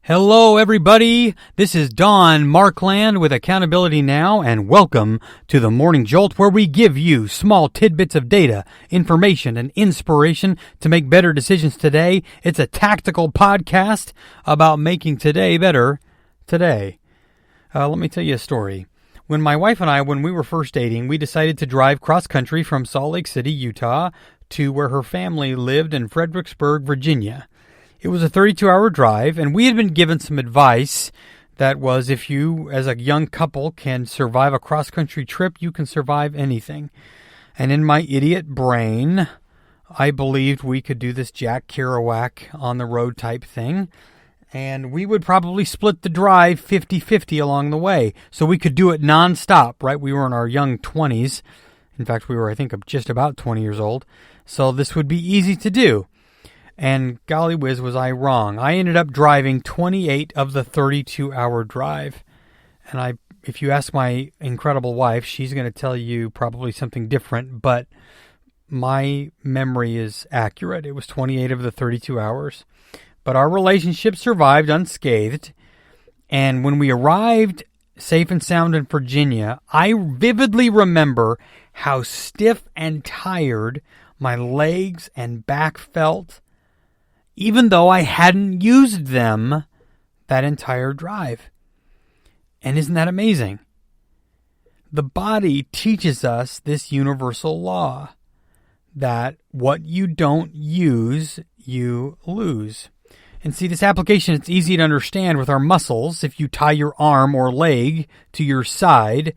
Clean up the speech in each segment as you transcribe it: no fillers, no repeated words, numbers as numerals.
Hello, everybody. This is Don Markland with Accountability Now, and welcome to the Morning Jolt, where we give you small tidbits of data, information, and inspiration to make better decisions today. It's a tactical podcast about making today better today. Let me tell you a story. When my wife and I, when we were first dating, we decided to drive cross-country from Salt Lake City, Utah, to where her family lived in Fredericksburg, Virginia. It was a 32-hour drive, and we had been given some advice that was, if you, as a young couple, can survive a cross-country trip, you can survive anything. And in my idiot brain, I believed we could do this Jack Kerouac on-the-road type thing, and we would probably split the drive 50-50 along the way, so we could do it nonstop, right? We were in our young 20s. In fact, we were, I think, just about 20 years old, so this would be easy to do. And golly whiz, was I wrong. I ended up driving 28 of the 32-hour drive. And if you ask my incredible wife, she's going to tell you probably something different, but my memory is accurate. It was 28 of the 32 hours. But our relationship survived unscathed. And when we arrived safe and sound in Virginia, I vividly remember how stiff and tired my legs and back felt, even though I hadn't used them that entire drive. And isn't that amazing? The body teaches us this universal law that what you don't use, you lose. And see, this application, it's easy to understand with our muscles. If you tie your arm or leg to your side,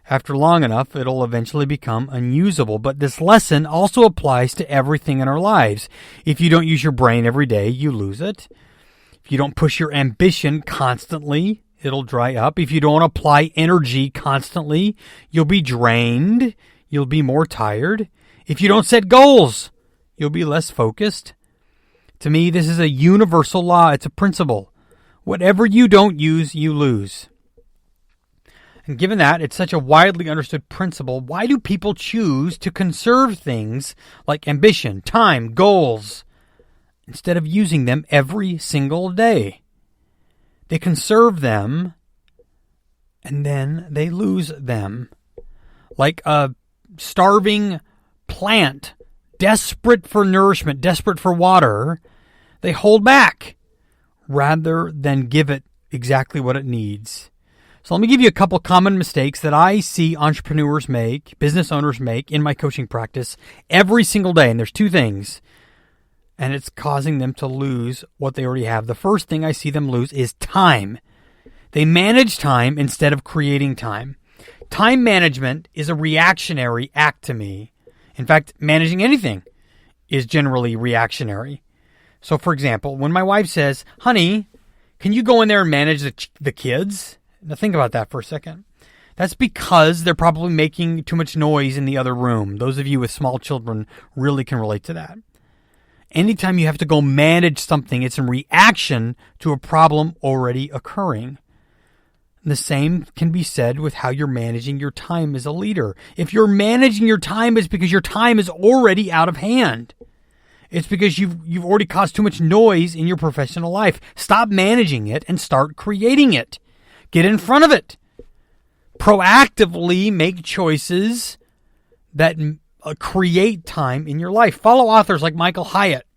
after long enough, it'll eventually become unusable. But this lesson also applies to everything in our lives. If you don't use your brain every day, you lose it. If you don't push your ambition constantly, it'll dry up. If you don't apply energy constantly, you'll be drained. You'll be more tired. If you don't set goals, you'll be less focused. To me, this is a universal law. It's a principle. Whatever you don't use, you lose. And given that it's such a widely understood principle, why do people choose to conserve things like ambition, time, goals, instead of using them every single day? They conserve them, and then they lose them. Like a starving plant, desperate for nourishment, desperate for water, they hold back rather than give it exactly what it needs. So let me give you a couple common mistakes that I see entrepreneurs make, business owners make in my coaching practice every single day. And there's two things, and it's causing them to lose what they already have. The first thing I see them lose is time. They manage time instead of creating time. Time management is a reactionary act to me. In fact, managing anything is generally reactionary. So, for example, when my wife says, honey, can you go in there and manage the kids? Now think about that for a second. That's because they're probably making too much noise in the other room. Those of you with small children really can relate to that. Anytime you have to go manage something, it's in reaction to a problem already occurring. The same can be said with how you're managing your time as a leader. If you're managing your time, it's because your time is already out of hand. It's because you've already caused too much noise in your professional life. Stop managing it and start creating it. Get in front of it. Proactively make choices that create time in your life. Follow authors like Michael Hyatt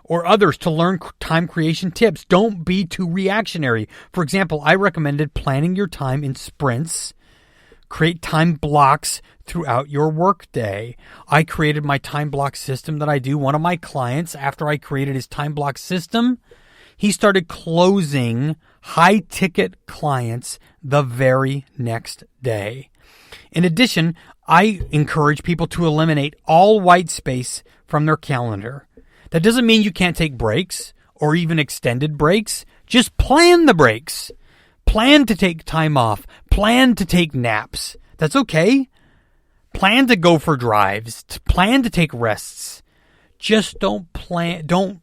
or others to learn time creation tips. Don't be too reactionary. For example, I recommended planning your time in sprints. Create time blocks throughout your workday. I created my time block system that I do. One of my clients, after I created his time block system, he started closing high-ticket clients the very next day. In addition, I encourage people to eliminate all white space from their calendar. That doesn't mean you can't take breaks or even extended breaks. Just plan the breaks. Plan to take time off. Plan to take naps. That's okay. Plan to go for drives. Plan to take rests. Just don't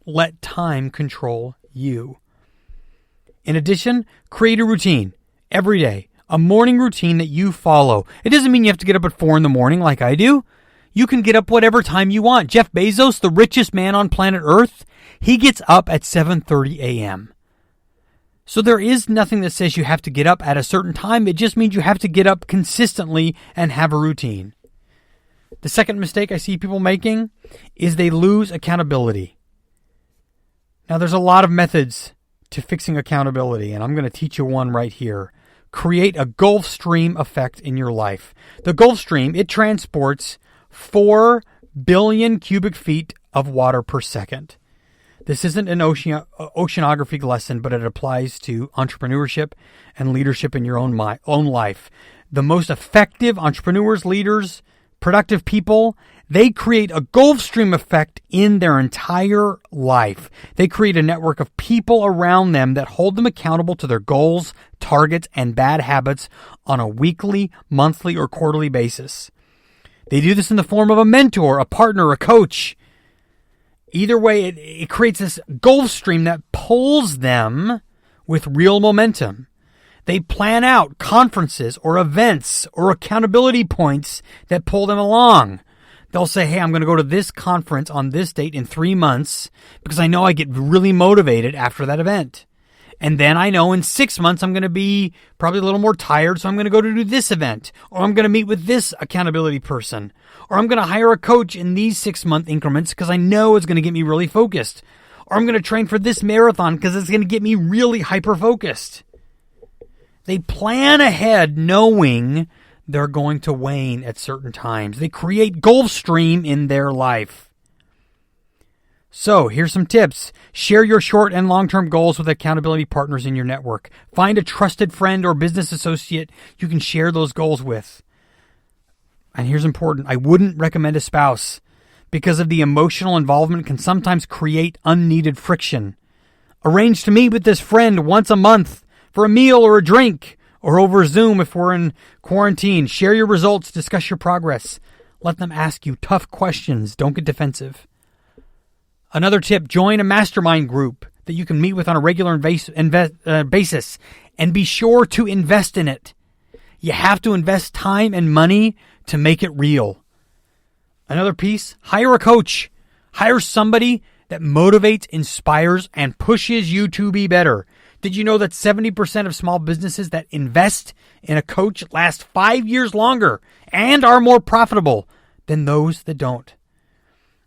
let time control you. In addition, create a routine every day, a morning routine that you follow. It doesn't mean you have to get up at 4 a.m. like I do. You can get up whatever time you want. Jeff Bezos, the richest man on planet Earth, he gets up at 7:30 a.m. So there is nothing that says you have to get up at a certain time. It just means you have to get up consistently and have a routine. The second mistake I see people making is they lose accountability. Now, there's a lot of methods to fixing accountability, and I'm going to teach you one right here. Create a Gulf Stream effect in your life. The Gulf Stream, it transports 4 billion cubic feet of water per second. This isn't an oceanography lesson, but it applies to entrepreneurship and leadership in your own life. The most effective entrepreneurs, leaders, productive people, they create a Gulf Stream effect in their entire life. They create a network of people around them that hold them accountable to their goals, targets, and bad habits on a weekly, monthly, or quarterly basis. They do this in the form of a mentor, a partner, a coach. Either way, it creates this Gulf Stream that pulls them with real momentum. They plan out conferences or events or accountability points that pull them along. They'll say, hey, I'm going to go to this conference on this date in 3 months because I know I get really motivated after that event. And then I know in 6 months I'm going to be probably a little more tired, so I'm going to go to do this event. Or I'm going to meet with this accountability person. Or I'm going to hire a coach in these 6-month increments because I know it's going to get me really focused. Or I'm going to train for this marathon because it's going to get me really hyper-focused. They plan ahead knowing they're going to wane at certain times. They create Gulf Stream in their life. So here's some tips. Share your short and long-term goals with accountability partners in your network. Find a trusted friend or business associate you can share those goals with. And here's important. I wouldn't recommend a spouse because of the emotional involvement can sometimes create unneeded friction. Arrange to meet with this friend once a month for a meal or a drink or over Zoom if we're in quarantine. Share your results. Discuss your progress. Let them ask you tough questions. Don't get defensive. Another tip, join a mastermind group that you can meet with on a regular basis and be sure to invest in it. You have to invest time and money to make it real. Another piece, hire a coach. Hire somebody that motivates, inspires, and pushes you to be better. Did you know that 70% of small businesses that invest in a coach last 5 years longer and are more profitable than those that don't?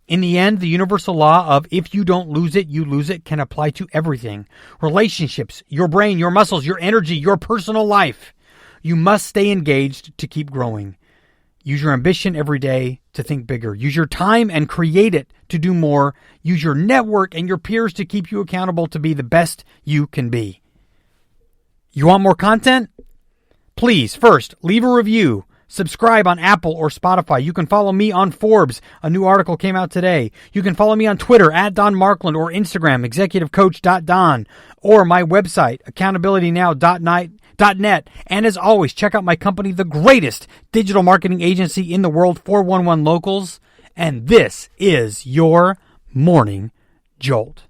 In the end, the universal law of if you don't lose it, you lose it can apply to everything. Relationships, your brain, your muscles, your energy, your personal life. You must stay engaged to keep growing. Use your ambition every day to think bigger. Use your time and create it to do more. Use your network and your peers to keep you accountable to be the best you can be. You want more content? Please, first, leave a review. Subscribe on Apple or Spotify. You can follow me on Forbes. A new article came out today. You can follow me on Twitter at Don Markland or Instagram, executivecoach.don, or my website, accountabilitynow.net. And as always, check out my company, the greatest digital marketing agency in the world, 411 Locals. And this is your Morning Jolt.